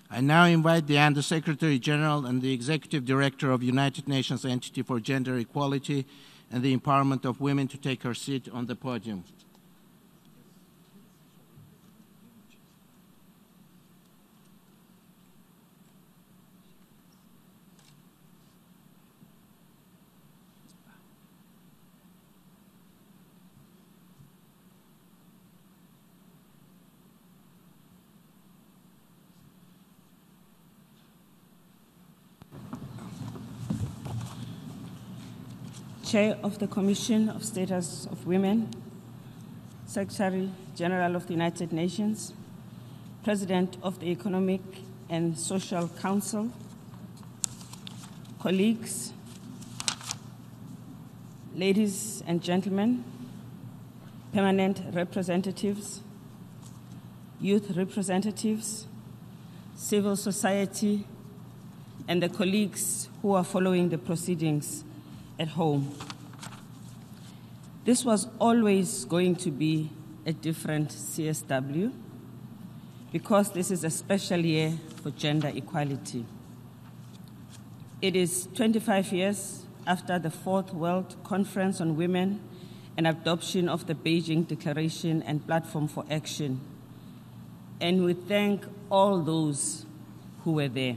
I now invite the Under-Secretary General and the Executive Director of United Nations Entity for Gender Equality and the Empowerment of Women to take her seat on the podium. Chair of the Commission of Status of Women, Secretary General of the United Nations, President of the Economic and Social Council, colleagues, ladies and gentlemen, permanent representatives, youth representatives, civil society, and the colleagues who are following the proceedings at home. This was always going to be a different CSW because this is a special year for gender equality. It is 25 years after the Fourth World Conference on Women and adoption of the Beijing Declaration and Platform for Action, and we thank all those who were there.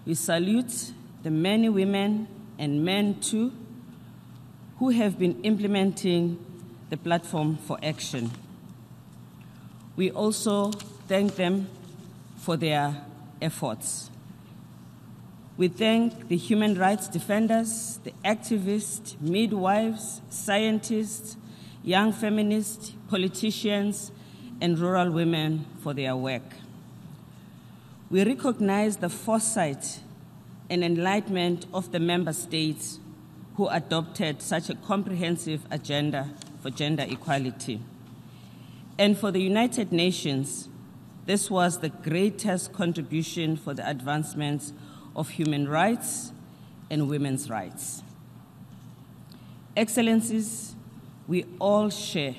We salute the many women and men too, who have been implementing the Platform for Action. We also thank them for their efforts. We thank the human rights defenders, the activists, midwives, scientists, young feminists, politicians, and rural women for their work. We recognize the foresight and enlightenment of the member states who adopted such a comprehensive agenda for gender equality. And for the United Nations, this was the greatest contribution for the advancement of human rights and women's rights. Excellencies, we all share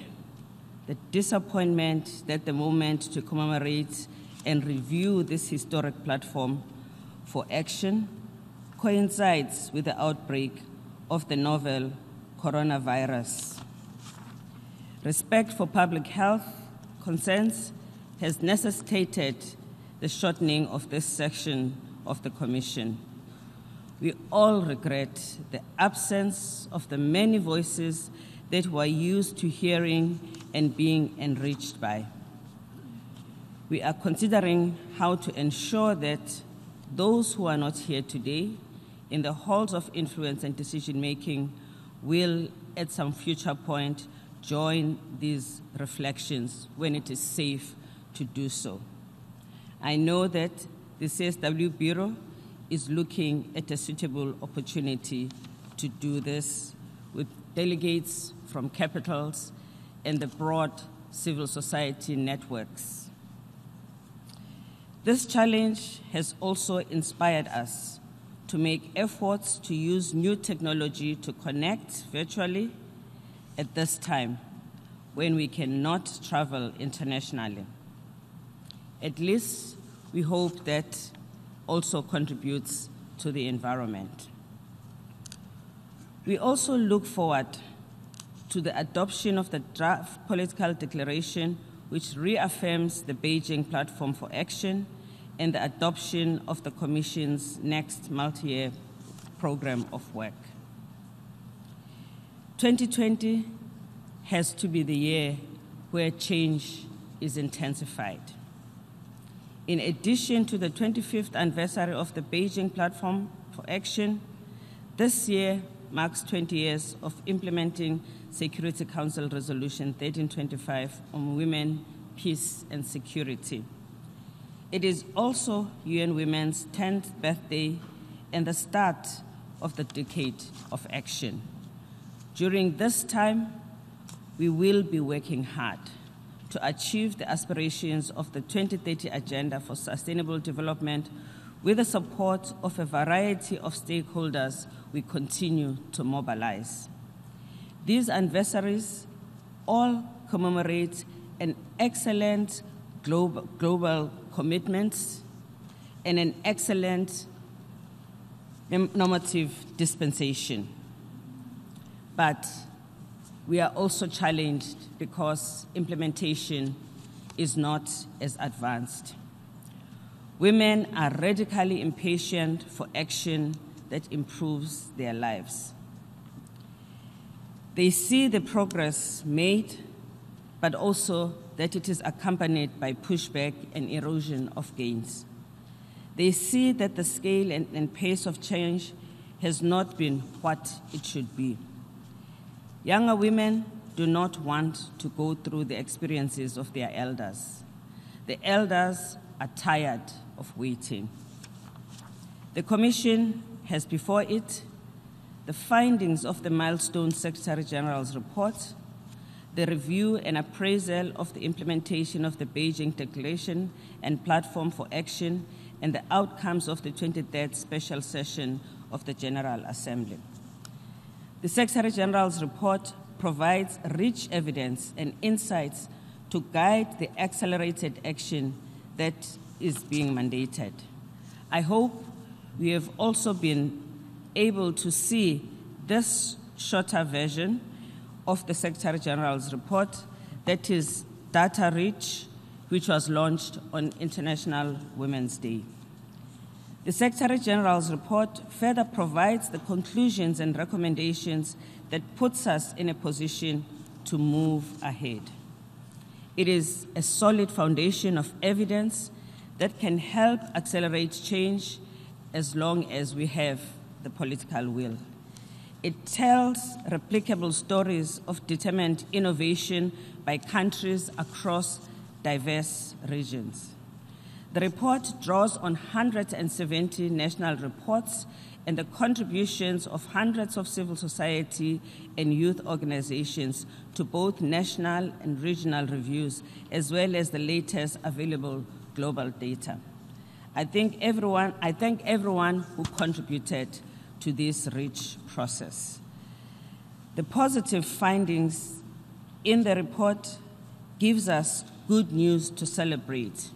the disappointment that the moment to commemorate and review this historic platform for action coincides with the outbreak of the novel coronavirus. Respect for public health concerns has necessitated the shortening of this section of the Commission. We all regret the absence of the many voices that were used to hearing and being enriched by. We are considering how to ensure that those who are not here today in the halls of influence and decision-making will, at some future point, join these reflections when it is safe to do so. I know that the CSW Bureau is looking at a suitable opportunity to do this with delegates from capitals and the broad civil society networks. This challenge has also inspired us to make efforts to use new technology to connect virtually at this time when we cannot travel internationally. At least we hope that also contributes to the environment. We also look forward to the adoption of the draft political declaration which reaffirms the Beijing Platform for Action and the adoption of the Commission's next multi-year program of work. 2020 has to be the year where change is intensified. In addition to the 25th anniversary of the Beijing Platform for Action, this year marks 20 years of implementing Security Council Resolution 1325 on women, peace, and security. It is also UN Women's 10th birthday and the start of the decade of action. During this time, we will be working hard to achieve the aspirations of the 2030 Agenda for Sustainable Development with the support of a variety of stakeholders we continue to mobilize. These anniversaries all commemorate an excellent global commitments and an excellent normative dispensation. But we are also challenged because implementation is not as advanced. Women are radically impatient for action that improves their lives. They see the progress made, but also that it is accompanied by pushback and erosion of gains. They see that the scale and pace of change has not been what it should be. Younger women do not want to go through the experiences of their elders. The elders are tired of waiting. The Commission has before it the findings of the Milestone Secretary General's report, the review and appraisal of the implementation of the Beijing Declaration and Platform for Action, and the outcomes of the 23rd Special Session of the General Assembly. The Secretary General's report provides rich evidence and insights to guide the accelerated action that is being mandated. I hope we have also been able to see this shorter version of the Secretary General's report that is data-rich, which was launched on International Women's Day. The Secretary General's report further provides the conclusions and recommendations that puts us in a position to move ahead. It is a solid foundation of evidence that can help accelerate change as long as we have the political will. It tells replicable stories of determined innovation by countries across diverse regions. The report draws on 170 national reports and the contributions of hundreds of civil society and youth organizations to both national and regional reviews, as well as the latest available global data. I thank everyone who contributed to this rich process. The positive findings in the report gives us good news to celebrate.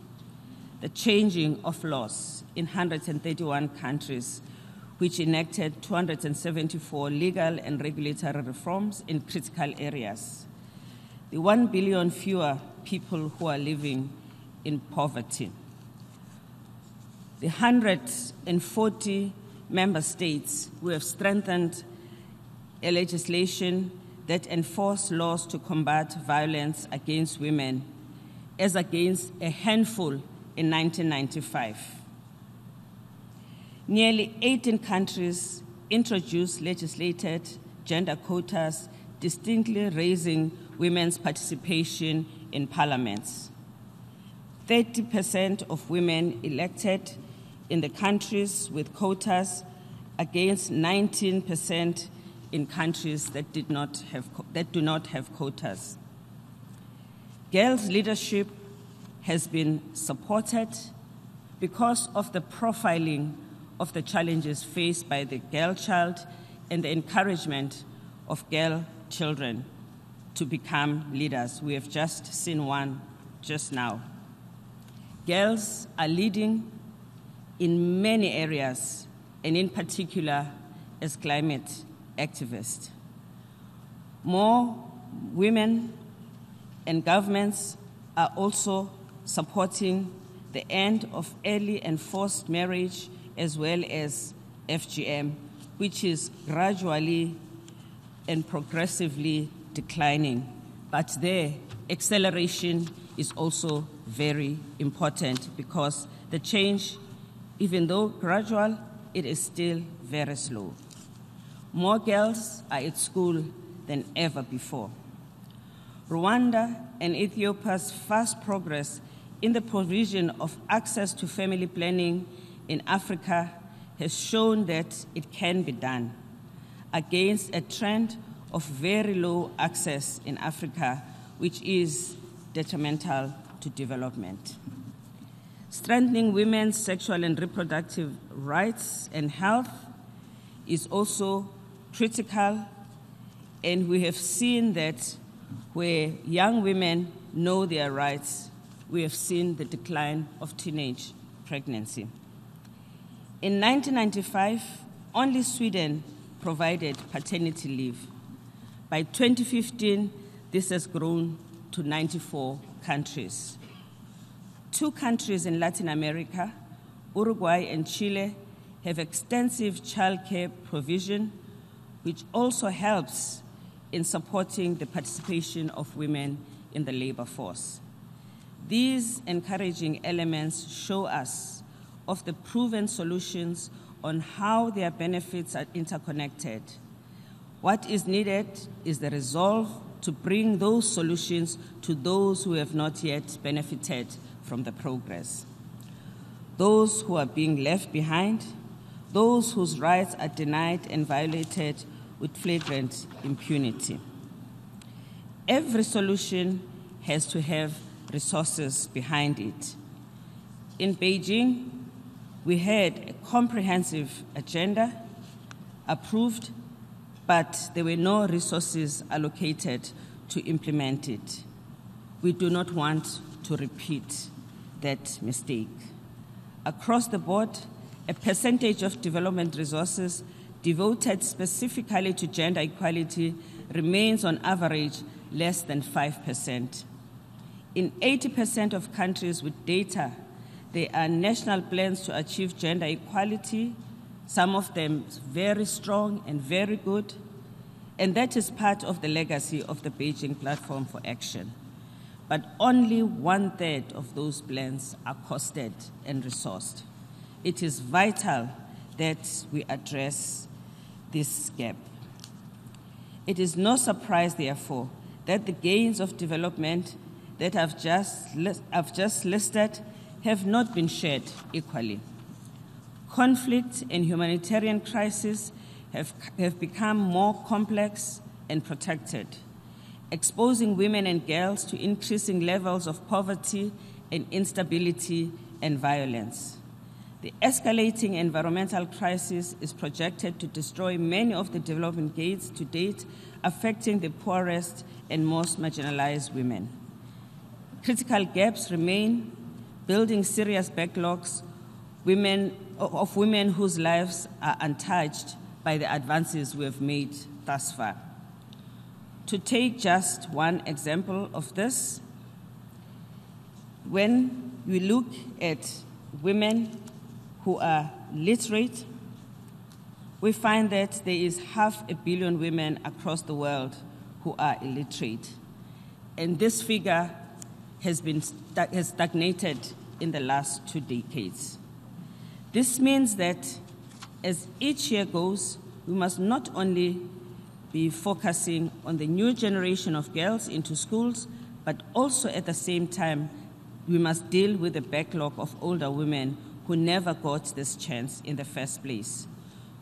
The changing of laws in 131 countries, which enacted 274 legal and regulatory reforms in critical areas. The 1 billion fewer people who are living in poverty. The 140 member states who have strengthened a legislation that enforce laws to combat violence against women, as against a handful in 1995. Nearly 18 countries introduced legislated gender quotas, distinctly raising women's participation in parliaments. 30% of women elected in the countries with quotas against 19% in countries that do not have quotas. Girls' leadership has been supported because of the profiling of the challenges faced by the girl child and the encouragement of girl children to become leaders. We have just seen one just now. Girls are leading in many areas, and in particular as climate activists. More women and governments are also supporting the end of early and forced marriage as well as FGM, which is gradually and progressively declining. But their acceleration is also very important because the change, even though gradual, it is still very slow. More girls are at school than ever before. Rwanda and Ethiopia's fast progress in the provision of access to family planning in Africa has shown that it can be done against a trend of very low access in Africa, which is detrimental to development. Strengthening women's sexual and reproductive rights and health is also critical, and we have seen that where young women know their rights, we have seen the decline of teenage pregnancy. In 1995, only Sweden provided paternity leave. By 2015, this has grown to 94 countries. 2 countries in Latin America, Uruguay and Chile, have extensive childcare provision, which also helps in supporting the participation of women in the labor force. These encouraging elements show us of the proven solutions on how their benefits are interconnected. What is needed is the resolve to bring those solutions to those who have not yet benefited from the progress. Those who are being left behind, those whose rights are denied and violated with flagrant impunity. Every solution has to have resources behind it. In Beijing, we had a comprehensive agenda approved, but there were no resources allocated to implement it. We do not want to repeat that mistake. Across the board, a percentage of development resources devoted specifically to gender equality remains on average less than 5%. In 80% of countries with data, there are national plans to achieve gender equality, some of them very strong and very good, and that is part of the legacy of the Beijing Platform for Action. But only 1/3 of those plans are costed and resourced. It is vital that we address this gap. It is no surprise, therefore, that the gains of development that I've just listed have not been shared equally. Conflict and humanitarian crises have become more complex and protracted, exposing women and girls to increasing levels of poverty and instability and violence. The escalating environmental crisis is projected to destroy many of the development gains to date, affecting the poorest and most marginalized women. Critical gaps remain, building serious backlogs of women whose lives are untouched by the advances we have made thus far. To take just one example of this, when we look at women who are literate, we find that there is 500 million women across the world who are illiterate. And this figure has stagnated in the last 2 decades. This means that as each year goes, we must not only be focusing on the new generation of girls into schools, but also at the same time, we must deal with the backlog of older women who never got this chance in the first place.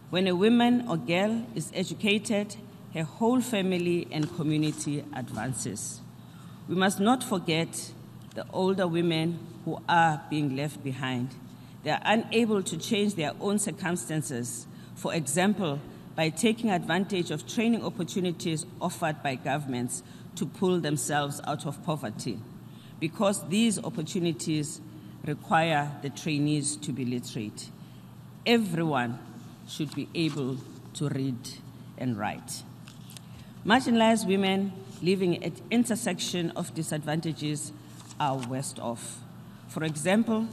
When a woman or girl is educated, her whole family and community advances. We must not forget the older women who are being left behind. They are unable to change their own circumstances, for example, by taking advantage of training opportunities offered by governments to pull themselves out of poverty, because these opportunities require the trainees to be literate. Everyone should be able to read and write. Marginalized women living at intersection of disadvantages are worst off. For example,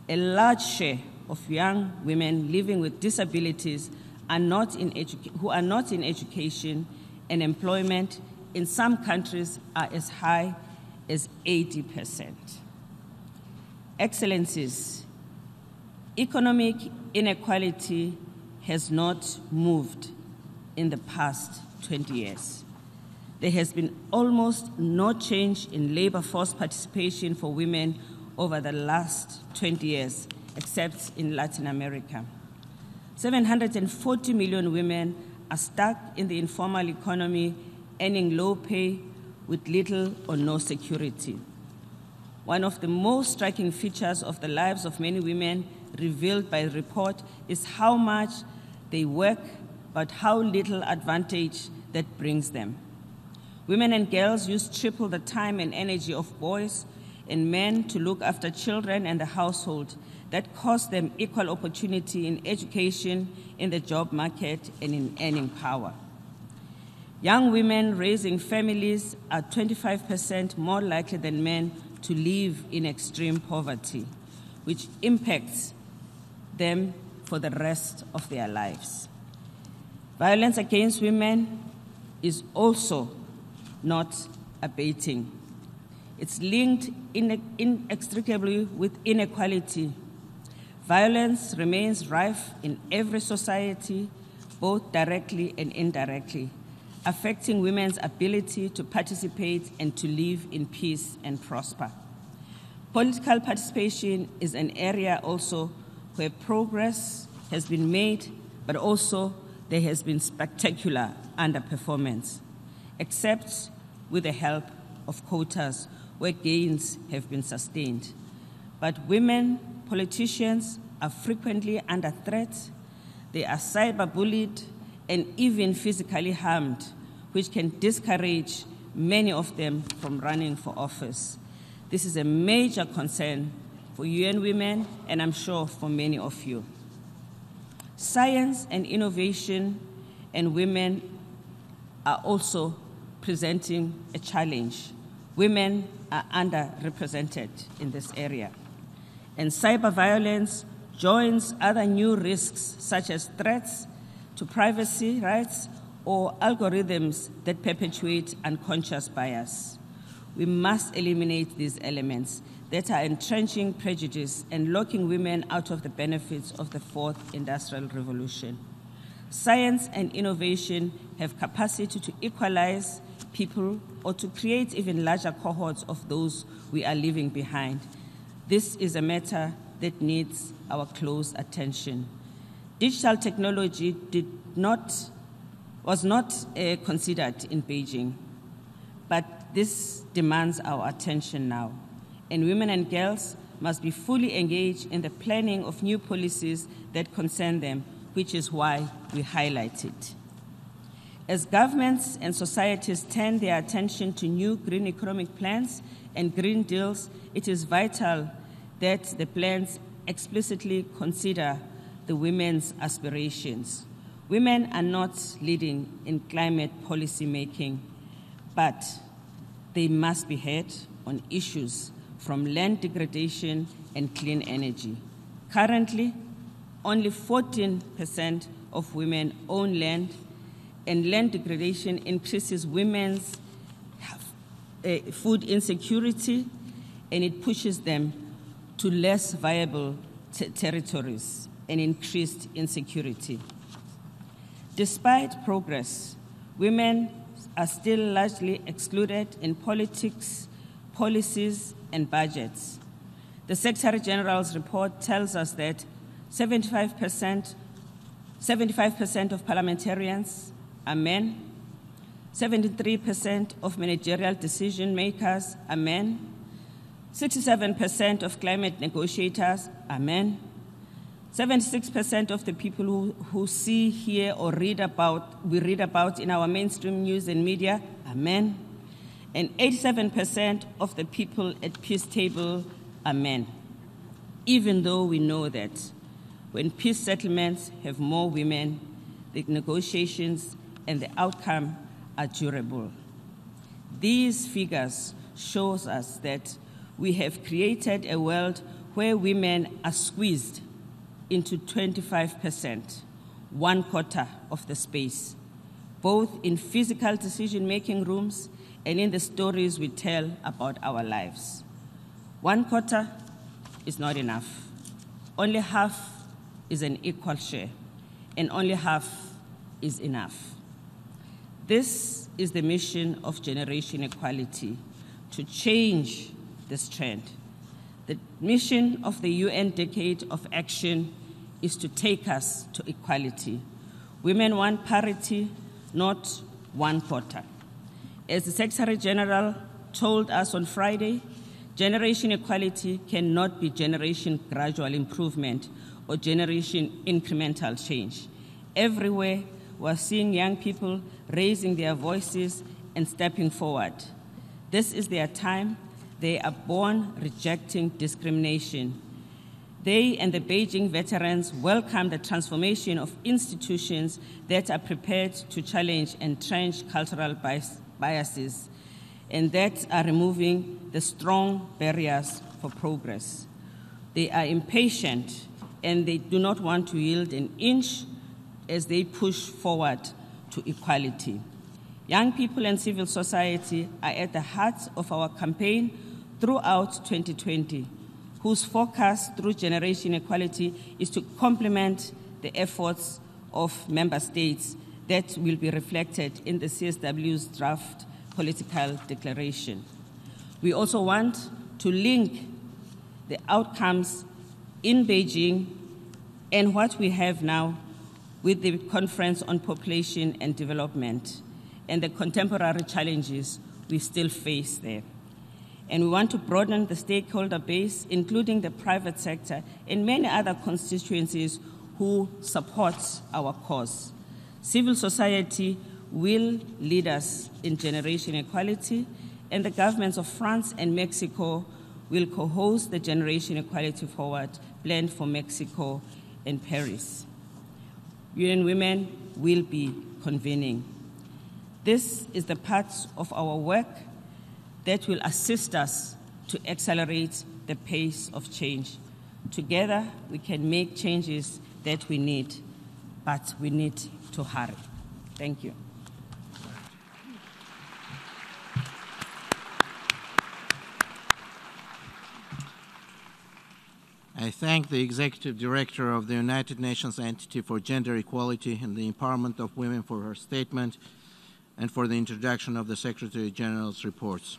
a large share of young women living with disabilities who are not in education and employment in some countries are as high as 80%. Excellencies, economic inequality has not moved in the past 20 years. There has been almost no change in labor force participation for women over the last 20 years, except in Latin America. 740 million women are stuck in the informal economy, earning low pay with little or no security. One of the most striking features of the lives of many women revealed by the report is how much they work, but how little advantage that brings them. Women and girls use triple the time and energy of boys and men to look after children and the household that cost them equal opportunity in education, in the job market, and in earning power. Young women raising families are 25% more likely than men to live in extreme poverty, which impacts them for the rest of their lives. Violence against women is also not abating. It's linked inextricably with inequality. Violence remains rife in every society, both directly and indirectly, affecting women's ability to participate and to live in peace and prosper. Political participation is an area also where progress has been made, but also there has been spectacular underperformance, except with the help of quotas where gains have been sustained. But women politicians are frequently under threat. They are cyberbullied and even physically harmed, which can discourage many of them from running for office. This is a major concern for UN Women, and I'm sure for many of you. Science and innovation and women are also presenting a challenge. Women are underrepresented in this area. And cyber violence joins other new risks, such as threats to privacy rights or algorithms that perpetuate unconscious bias. We must eliminate these elements that are entrenching prejudice and locking women out of the benefits of the fourth industrial revolution. Science and innovation have capacity to equalize people or to create even larger cohorts of those we are leaving behind. This is a matter that needs our close attention. Digital technology was not considered in Beijing, but this demands our attention now. And women and girls must be fully engaged in the planning of new policies that concern them, which is why we highlight it. As governments and societies turn their attention to new green economic plans and green deals, it is vital that the plans explicitly consider the women's aspirations. Women are not leading in climate policy making, but they must be heard on issues from land degradation and clean energy. Currently, only 14% of women own land, and land degradation increases women's food insecurity, and it pushes them to less viable territories and increased insecurity. Despite progress, women are still largely excluded in politics, policies, and budgets. The Secretary General's report tells us that 75% of parliamentarians are men, 73% of managerial decision makers are men, 67% of climate negotiators are men, 76% of the people who see, hear, or we read about in our mainstream news and media are men, and 87% of the people at peace table are men, even though we know that when peace settlements have more women, the negotiations and the outcome are durable. These figures show us that we have created a world where women are squeezed into 25%, 1/4 of the space, both in physical decision-making rooms and in the stories we tell about our lives. 1/4 is not enough. Only half is an equal share, and only half is enough. This is the mission of Generation Equality, to change this trend. The mission of the UN Decade of Action is to take us to equality. Women want parity, not 1/4. As the Secretary General told us on Friday, generation equality cannot be generation gradual improvement or generation incremental change. Everywhere, we're seeing young people raising their voices and stepping forward. This is their time. They are born rejecting discrimination. They and the Beijing veterans welcome the transformation of institutions that are prepared to challenge entrenched cultural biases and that are removing the strong barriers for progress. They are impatient and they do not want to yield an inch as they push forward to equality. Young people and civil society are at the heart of our campaign throughout 2020, whose focus through generation equality is to complement the efforts of member states that will be reflected in the CSW's draft political declaration. We also want to link the outcomes in Beijing and what we have now with the Conference on Population and Development and the contemporary challenges we still face there. And we want to broaden the stakeholder base, including the private sector and many other constituencies who support our cause. Civil society will lead us in generation equality, and the governments of France and Mexico will co-host the Generation Equality Forward planned for Mexico and Paris. UN Women will be convening. This is the part of our work that will assist us to accelerate the pace of change. Together, we can make changes that we need, but we need to hurry. Thank you. I thank the Executive Director of the United Nations Entity for Gender Equality and the Empowerment of Women for her statement and for the introduction of the Secretary General's reports.